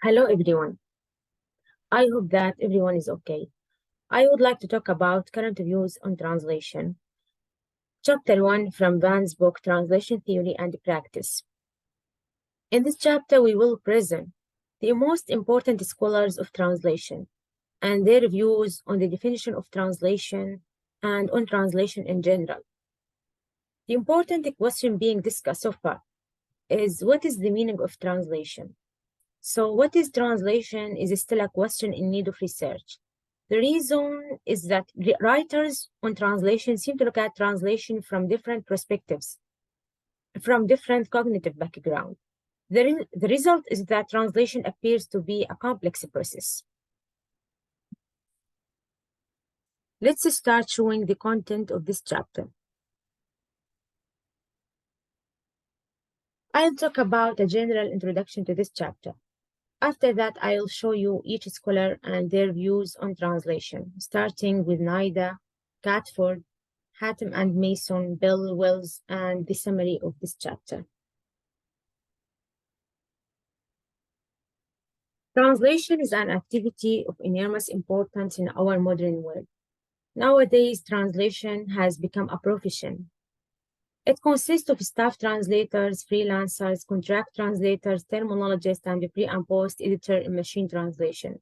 Hello, everyone. I hope that everyone is okay. I would like to talk about current views on translation. Chapter 1 from Van's book, Translation Theory and Practice. In this chapter, we will present the most important scholars of translation and their views on the definition of translation and on translation in general. The important question being discussed so far is what is the meaning of translation? So, what is translation is still a question in need of research. The reason is that writers on translation seem to look at translation from different perspectives, from different cognitive background. The result is that translation appears to be a complex process. Let's start showing the content of this chapter. I'll talk about a general introduction to this chapter. After that, I'll show you each scholar and their views on translation, starting with Nida, Catford, Hatem and Mason, Bill Wells, and the summary of this chapter. Translation is an activity of enormous importance in our modern world. Nowadays, translation has become a profession. It consists of staff translators, freelancers, contract translators, terminologists, and pre- and post-editor in machine translation.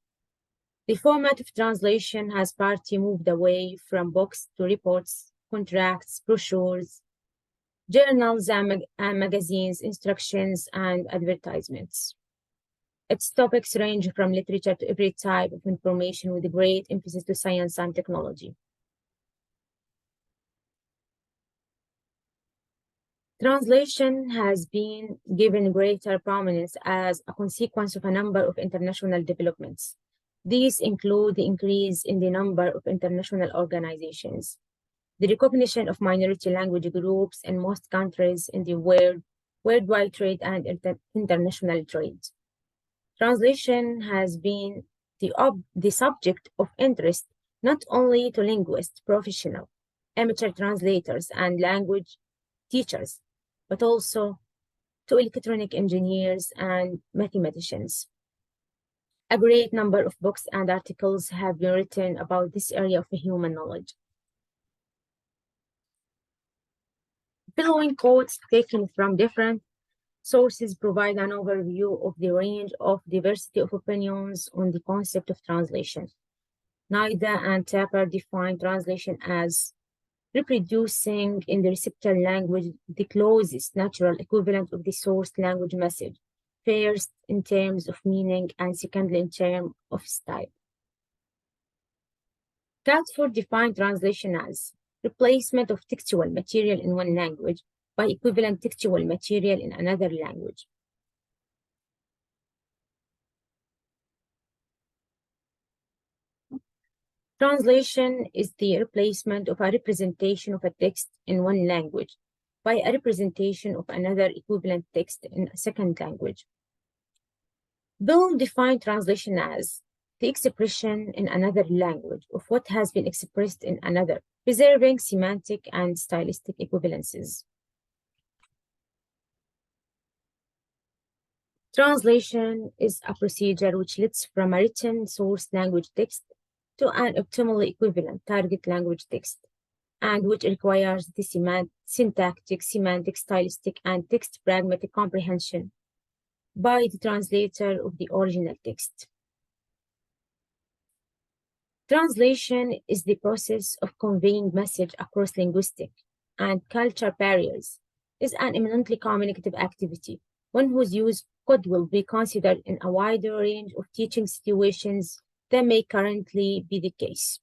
The format of translation has partly moved away from books to reports, contracts, brochures, journals and magazines, instructions, and advertisements. Its topics range from literature to every type of information with a great emphasis to science and technology. Translation has been given greater prominence as a consequence of a number of international developments. These include the increase in the number of international organizations, the recognition of minority language groups in most countries in the world, worldwide trade and international trade. Translation has been the subject of interest not only to linguists, professional, amateur translators, and language teachers, but also to electronic engineers and mathematicians. A great number of books and articles have been written about this area of human knowledge. Following quotes taken from different sources provide an overview of the range of diversity of opinions on the concept of translation. Nida and Tapper define translation as reproducing in the receptor language the closest natural equivalent of the source language message, first in terms of meaning and secondly in terms of style. Catford defined translation as replacement of textual material in one language by equivalent textual material in another language. Translation is the replacement of a representation of a text in one language by a representation of another equivalent text in a second language. Bill defined translation as the expression in another language of what has been expressed in another, preserving semantic and stylistic equivalences. Translation is a procedure which leads from a written source language text to an optimally equivalent target language text, and which requires the syntactic, semantic, stylistic, and text pragmatic comprehension by the translator of the original text. Translation is the process of conveying message across linguistic and cultural barriers. Is an eminently communicative activity, one whose use will be considered in a wider range of teaching situations than may currently be the case.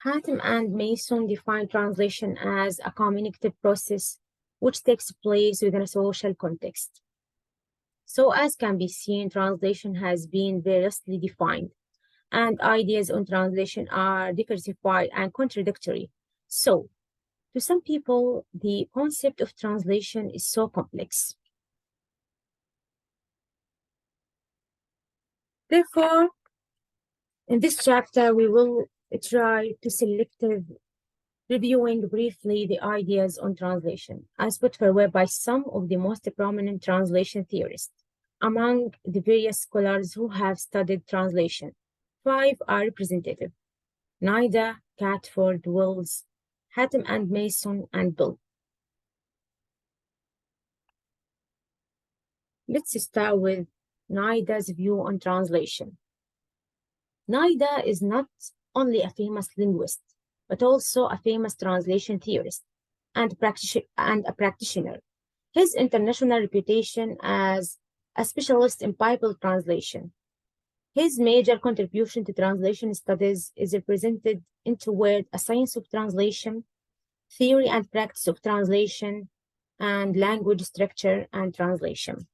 Hatem and Mason define translation as a communicative process which takes place within a social context. So as can be seen, translation has been variously defined, and ideas on translation are diversified and contradictory. So, to some people, the concept of translation is so complex. Therefore, in this chapter, we will try to selectively reviewing briefly the ideas on translation, as put forward by some of the most prominent translation theorists. Among the various scholars who have studied translation, 5 are representative: Nida, Catford, Wells, Hatem and Mason, and Bill. Let's start with Nida's view on translation. Nida is not only a famous linguist, but also a famous translation theorist and a practitioner. His international reputation as a specialist in Bible translation. His major contribution to translation studies is represented in two words: A Science of Translation, Theory and Practice of Translation, and Language Structure and Translation.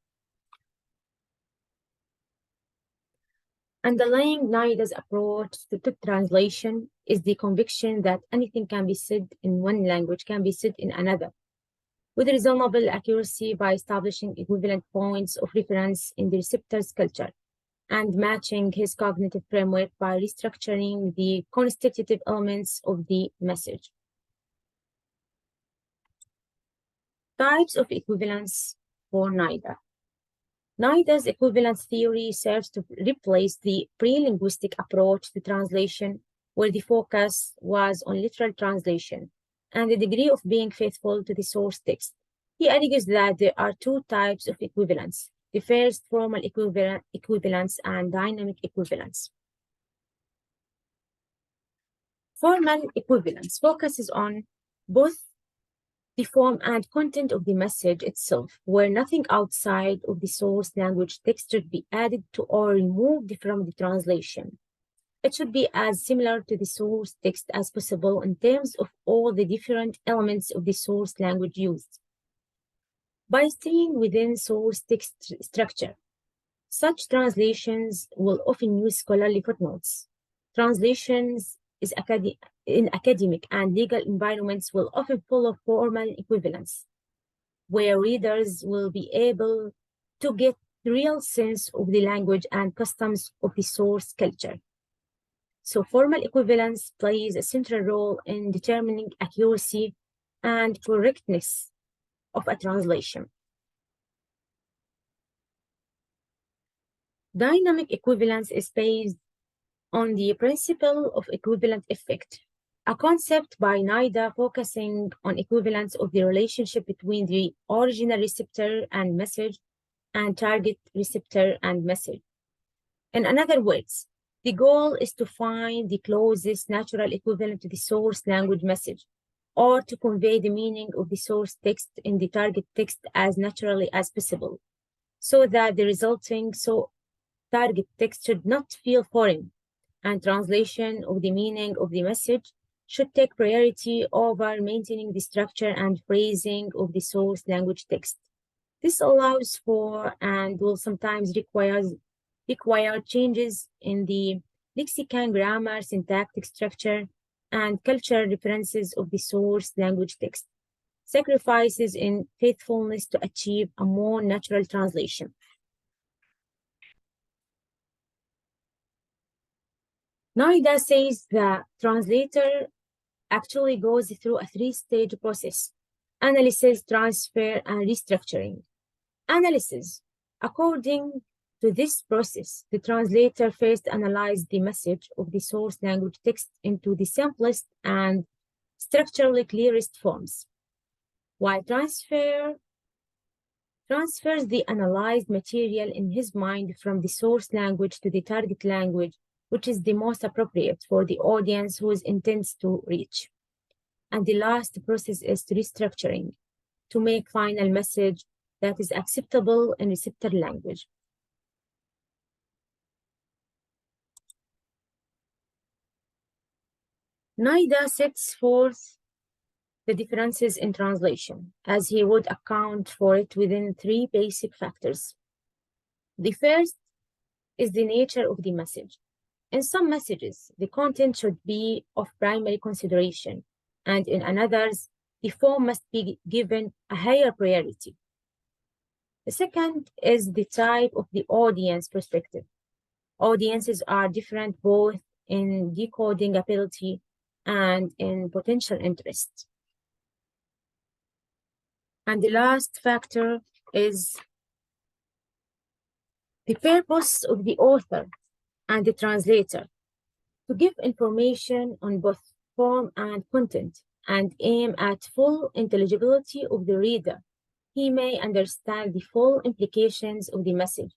Underlying Nida's approach to translation is the conviction that anything can be said in one language can be said in another, with reasonable accuracy, by establishing equivalent points of reference in the receptor's culture and matching his cognitive framework by restructuring the constitutive elements of the message. Types of equivalence for Nida. Nida's equivalence theory serves to replace the pre-linguistic approach to translation, where the focus was on literal translation and the degree of being faithful to the source text. He argues that there are two types of equivalence: the first, formal equivalence, and dynamic equivalence. Formal equivalence focuses on both the form and content of the message itself, where nothing outside of the source language text should be added to or removed from the translation. It should be as similar to the source text as possible in terms of all the different elements of the source language used. By staying within source text structure, such translations will often use scholarly footnotes. Translations in academic and legal environments will often follow formal equivalence, where readers will be able to get the real sense of the language and customs of the source culture. So formal equivalence plays a central role in determining accuracy and correctness of a translation. Dynamic equivalence is based on the principle of equivalent effect, a concept by Nida focusing on equivalence of the relationship between the original receptor and message and target receptor and message. In other words, the goal is to find the closest natural equivalent to the source language message, or to convey the meaning of the source text in the target text as naturally as possible, so that the resulting target text should not feel foreign, and translation of the meaning of the message should take priority over maintaining the structure and phrasing of the source language text. This allows for and will sometimes require changes in the lexicon, grammar, syntactic structure, and cultural references of the source language text, sacrifices in faithfulness to achieve a more natural translation. Nida says the translator actually goes through a 3-stage process: analysis, transfer, and restructuring. Analysis. According to this process, the translator first analyzes the message of the source language text into the simplest and structurally clearest forms, while transfers the analyzed material in his mind from the source language to the target language, which is the most appropriate for the audience who is intends to reach. And the last process is restructuring, to make final message that is acceptable in receptor language. Nida sets forth the differences in translation, as he would account for it within 3 basic factors. The first is the nature of the message. In some messages, the content should be of primary consideration, and in others, the form must be given a higher priority. The second is the type of the audience perspective. Audiences are different both in decoding ability and in potential interest. And the last factor is the purpose of the author and the translator to give information on both form and content and aim at full intelligibility of the reader. He may understand the full implications of the message,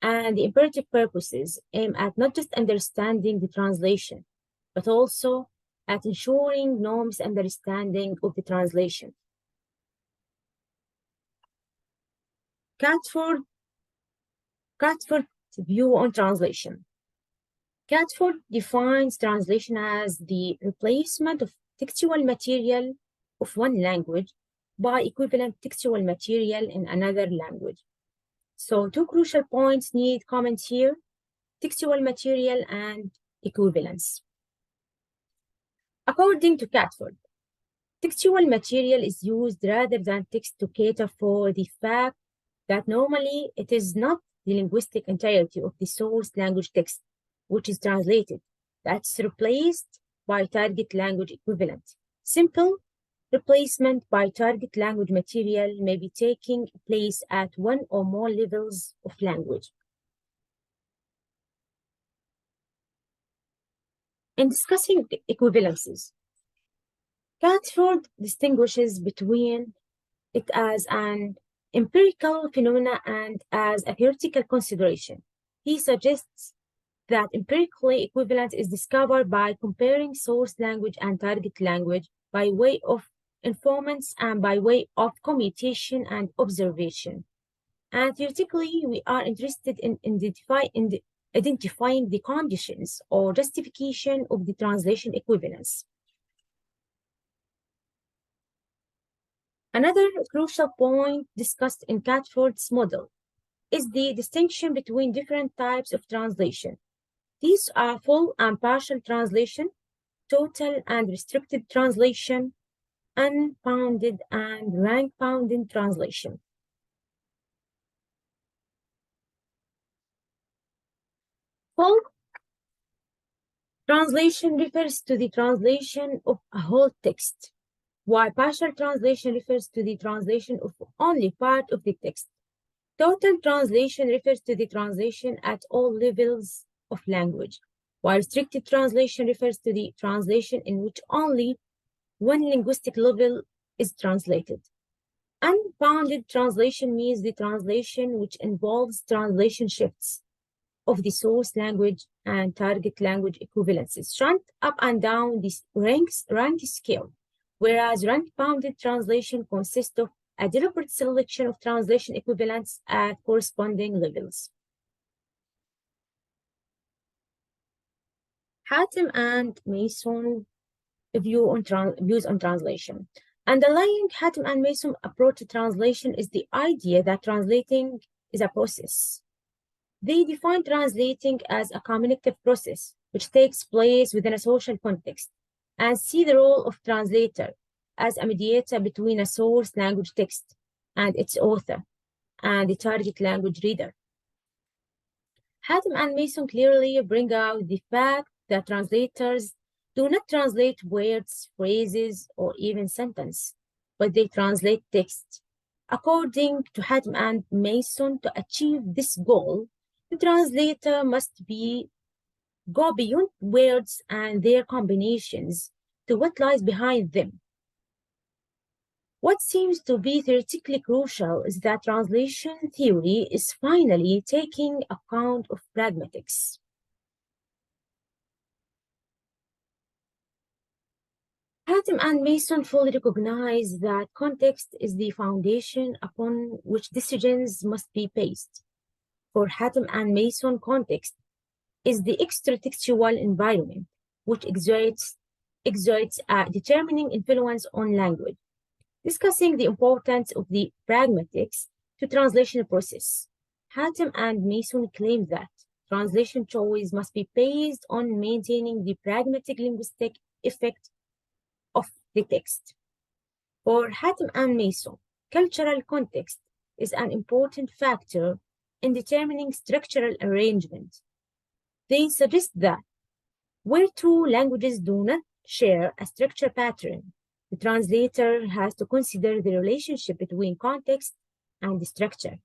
and the imperative purposes aim at not just understanding the translation, but also at ensuring Noam's understanding of the translation. Catford's view on translation. Catford defines translation as the replacement of textual material of one language by equivalent textual material in another language. So two crucial points need comment here: textual material and equivalence. According to Catford, textual material is used rather than text to cater for the fact that normally it is not the linguistic entirety of the source language text which is translated, that's replaced by target language equivalent. Simple replacement by target language material may be taking place at one or more levels of language. In discussing equivalences, Catford distinguishes between it as an empirical phenomena and as a theoretical consideration. He suggests that empirically equivalence is discovered by comparing source language and target language by way of informants and by way of commutation and observation. And theoretically, we are interested in identifying the conditions or justification of the translation equivalence. Another crucial point discussed in Catford's model is the distinction between different types of translation. These are full and partial translation, total and restricted translation, unbounded and rank-bounded translation. Full translation refers to the translation of a whole text, while partial translation refers to the translation of only part of the text. Total translation refers to the translation at all levels of language, while restricted translation refers to the translation in which only one linguistic level is translated. Unbounded translation means the translation which involves translation shifts of the source language and target language equivalences, ranked up and down this rank scale, whereas rank-bounded translation consists of a deliberate selection of translation equivalents at corresponding levels. Hatem and Mason views on translation. Underlying Hatem and Mason approach to translation is the idea that translating is a process. They define translating as a communicative process which takes place within a social context and see the role of translator as a mediator between a source language text and its author and the target language reader. Hatem and Mason clearly bring out the fact that translators do not translate words, phrases, or even sentence, but they translate text. According to Hatem and Mason, to achieve this goal, the translator must go beyond words and their combinations to what lies behind them. What seems to be theoretically crucial is that translation theory is finally taking account of pragmatics. Hatem and Mason fully recognize that context is the foundation upon which decisions must be based. For Hatem and Mason, context is the extra-textual environment which exerts a determining influence on language. Discussing the importance of the pragmatics to translation process, Hatem and Mason claim that translation choice must be based on maintaining the pragmatic linguistic effect of the text. For Hatem and Mason, cultural context is an important factor in determining structural arrangement. They suggest that where two languages do not share a structure pattern. The translator has to consider the relationship between context and the structure.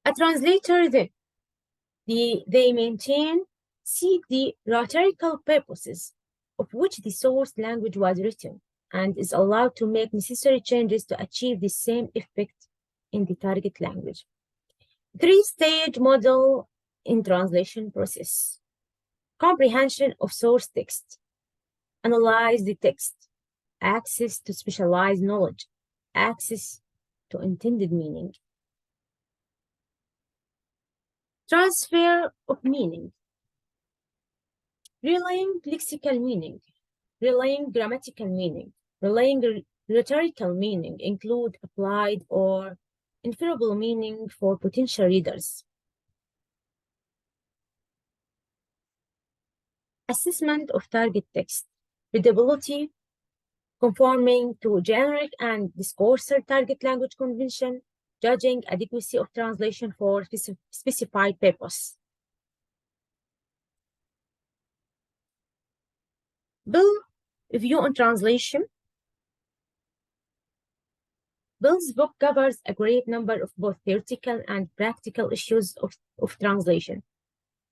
A translator then, they seek the rhetorical purposes of which the source language was written and is allowed to make necessary changes to achieve the same effect in the target language. Three-stage model in translation process. Comprehension of source text. Analyze the text. Access to specialized knowledge. Access to intended meaning. Transfer of meaning. Relaying lexical meaning. Relaying grammatical meaning. Relaying rhetorical meaning include applied or inferable meaning for potential readers. Assessment of target text. Readability, conforming to generic and discursive target language convention, judging adequacy of translation for specified purpose. Bill Review on Translation. Bill's book covers a great number of both theoretical and practical issues of translation,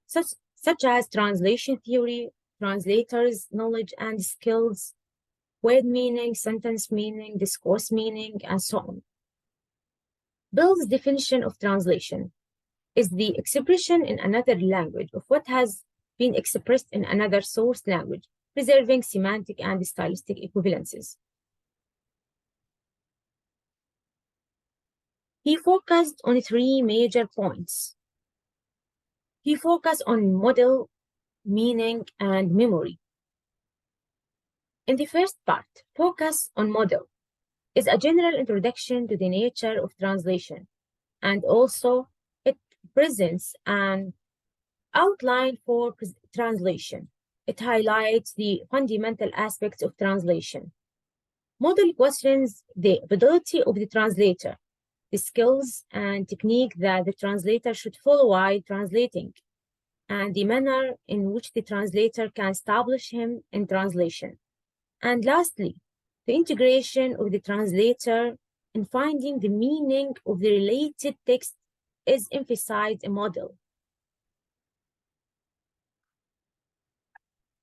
such as translation theory, translators' knowledge and skills, word meaning, sentence meaning, discourse meaning, and so on. Bill's definition of translation is the expression in another language of what has been expressed in another source language, preserving semantic and stylistic equivalences. He focused on three major points. He focused on model, meaning, and memory. In the first part, focus on model is a general introduction to the nature of translation, and also it presents an outline for translation. It highlights the fundamental aspects of translation. Model questions the ability of the translator, the skills and technique that the translator should follow while translating, and the manner in which the translator can establish him in translation. And lastly, the integration of the translator in finding the meaning of the related text is emphasized in model.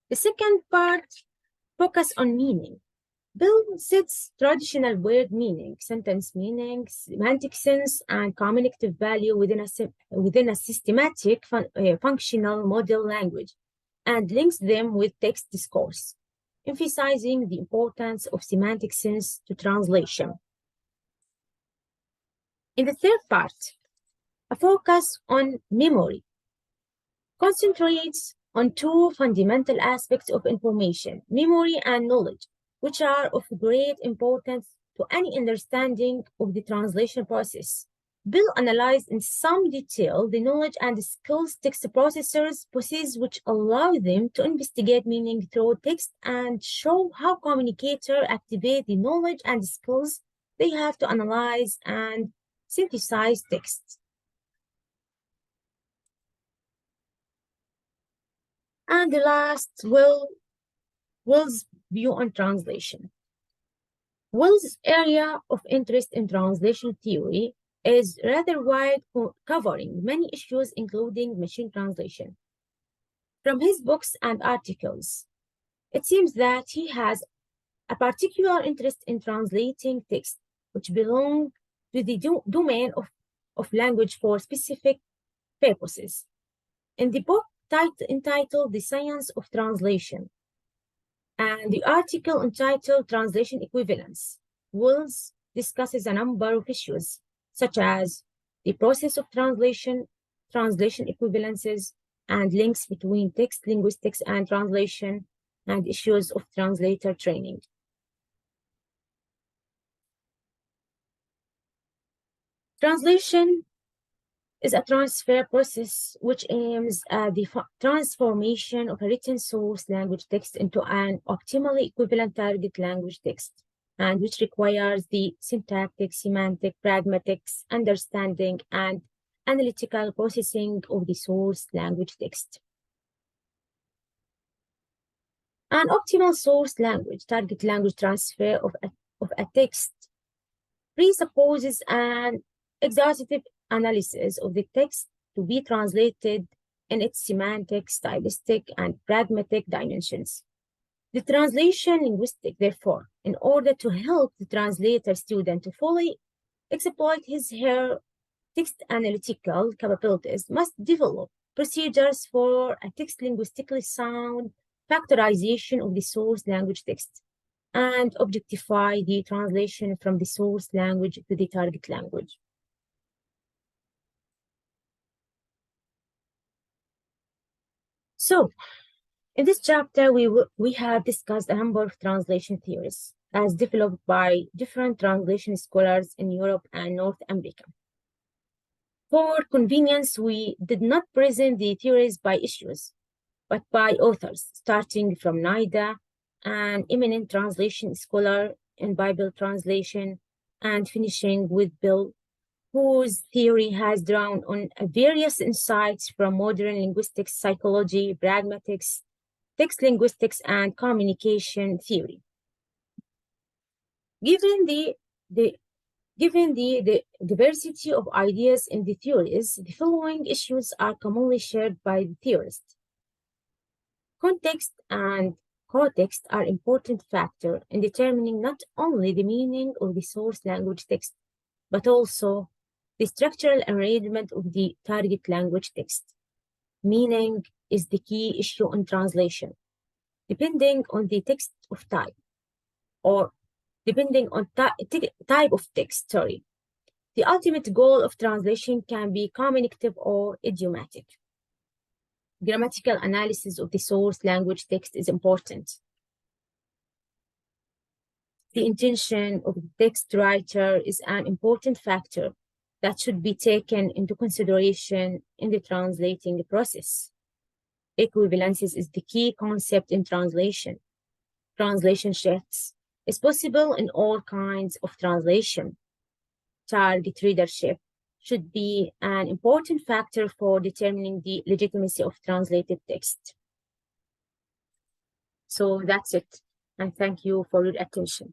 The second part focuses on meaning. Bill sets traditional word meaning, sentence meaning, semantic sense, and communicative value within a systematic functional model language, and links them with text discourse, emphasizing the importance of semantic sense to translation. In the third part, a focus on memory concentrates on two fundamental aspects of information, memory and knowledge, which are of great importance to any understanding of the translation process. Bill analyzed in some detail the knowledge and skills text processors possess, which allow them to investigate meaning through text and show how communicators activate the knowledge and skills they have to analyze and synthesize text. And the last, Will's view on translation. Will's area of interest in translation theory is rather wide, covering many issues, including machine translation. From his books and articles, it seems that he has a particular interest in translating text, which belong to the domain of language for specific purposes. In the book entitled The Science of Translation, and the article entitled Translation Equivalence, Wills discusses a number of issues, such as the process of translation, translation equivalences, and links between text, linguistics, and translation, and issues of translator training. Translation is a transfer process which aims at the transformation of a written source language text into an optimally equivalent target language text, and which requires the syntactic, semantic, pragmatics, understanding, and analytical processing of the source language text. An optimal source language, target language transfer of a text presupposes an exhaustive analysis of the text to be translated in its semantic, stylistic, and pragmatic dimensions. The translation linguistic, therefore, in order to help the translator student to fully exploit her text analytical capabilities, must develop procedures for a text linguistically sound factorization of the source language text and objectify the translation from the source language to the target language. So, in this chapter, we have discussed a number of translation theories as developed by different translation scholars in Europe and North America. For convenience, we did not present the theories by issues, but by authors, starting from Nida, an eminent translation scholar in Bible translation, and finishing with Bill, whose theory has drawn on various insights from modern linguistics, psychology, pragmatics, text linguistics, and communication theory. Given the diversity of ideas in the theories, the following issues are commonly shared by the theorists. Context and context are important factors in determining not only the meaning of the source language text, but also the structural arrangement of the target language text. Meaning is the key issue in translation, depending on the text of type, or depending on type of text, sorry. The ultimate goal of translation can be communicative or idiomatic. Grammatical analysis of the source language text is important. The intention of the text writer is an important factor that should be taken into consideration in the translating process. Equivalences is the key concept in translation. Translation shifts is possible in all kinds of translation. Target readership should be an important factor for determining the legitimacy of translated text. So that's it, and thank you for your attention.